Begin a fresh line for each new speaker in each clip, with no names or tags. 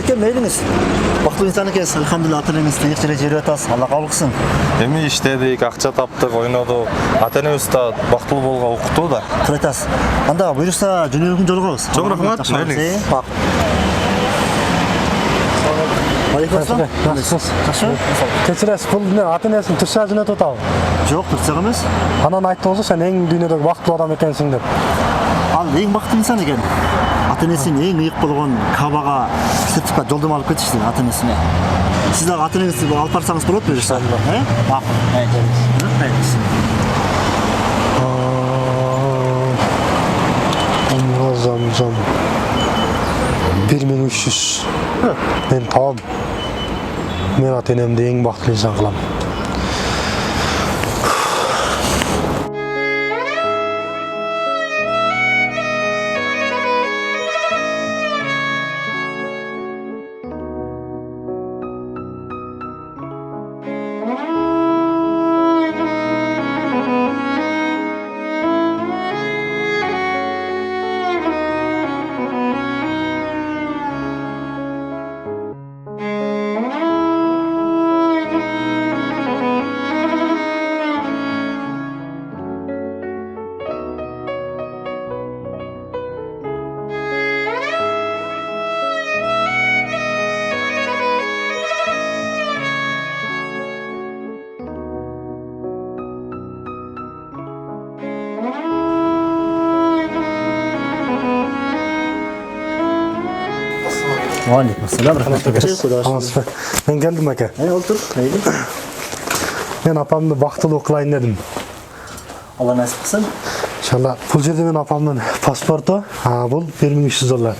Әке, мейліңіз. Бақытты инсан екенсіз, алхамдулилла, ата-енеңіз тыныш жерге жіберіп жатасыз. Алла қабыл қылсын.
Эми иштедик, акча таптык, ойнодук. Ата-энебиз да бактылуу болууга укуктуу да.
Туура айтасыз. Анда буюрса жөнөкүн жолугабыз.
Чоң рахмат, мейлиңиз.
Алейкум ассалам. Жақсы.
Кечиресиз, бул ата-энесин Түркия жөнөтүп атабы?
Жоқ, Түркия емес.
Анан айттыңыз, сен эң дүйнөдөгү бактылуу адам экенсиң деп.
Ал ең бақытты инсан екен. Ата-енесін ең иық болған Кабаға сертификат жолдама алып кетішті ата-енесіне. Сіз дағы ата-енеңізді алып барсаңыз болады бұйырса? Мақұл.
Рамазан 1300. Мен табам. Мен ата-энемди эң бактылуу инсан кылам.
Алейкум ассалам, рахматуллах.
Мен келдим аке.
Отур.
Мен апамды бактылуу кылайын дедим.
Алла насип кылсын.
Иншалла, бул жерде мен апамдын паспорту, бул $1300.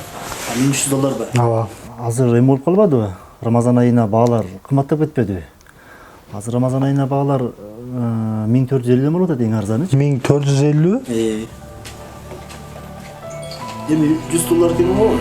$1300 ба?
Ооба.
Азыр эме болуп калбадыбы? Рамазан айына баалар кымбаттап кетпедиби? Азыр Рамазан айына баалар 1450 болуп атат эң арзаны.
1450?
Эми $100 келип го.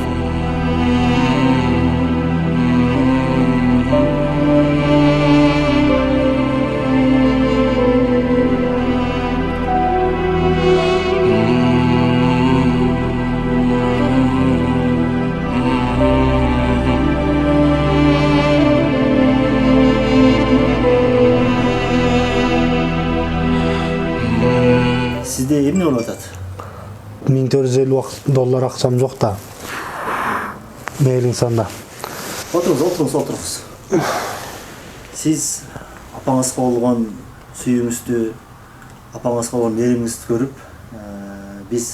Sizde emne болуп атат?
$1450 акчам жок да. Мейлиң санда.
Отырыңыз. Сиз апаңызга болгон сүйүүңүздү, апаңызга болгон мээримиңизди көрүп, биз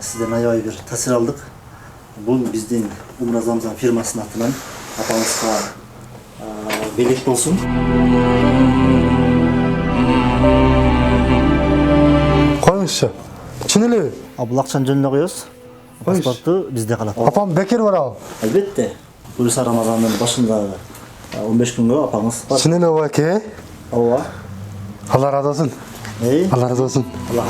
сизден аябай бир таасир алдык. Бул биздин Умра Замзам фирмасынын атынан апаңызга белек болсун.
Коюңузчу. Чын элеби?
Бул акчаны жөнүнө коебуз. Паспорту бизде калат.
Апам бекер барабы?
Албетте. Буюрса Рамазандын башында 15 күнгө апаңыз бар.
Чын элеби аке?
Ооба.
Алла разы болсун. Алла разы болсун.
Аллах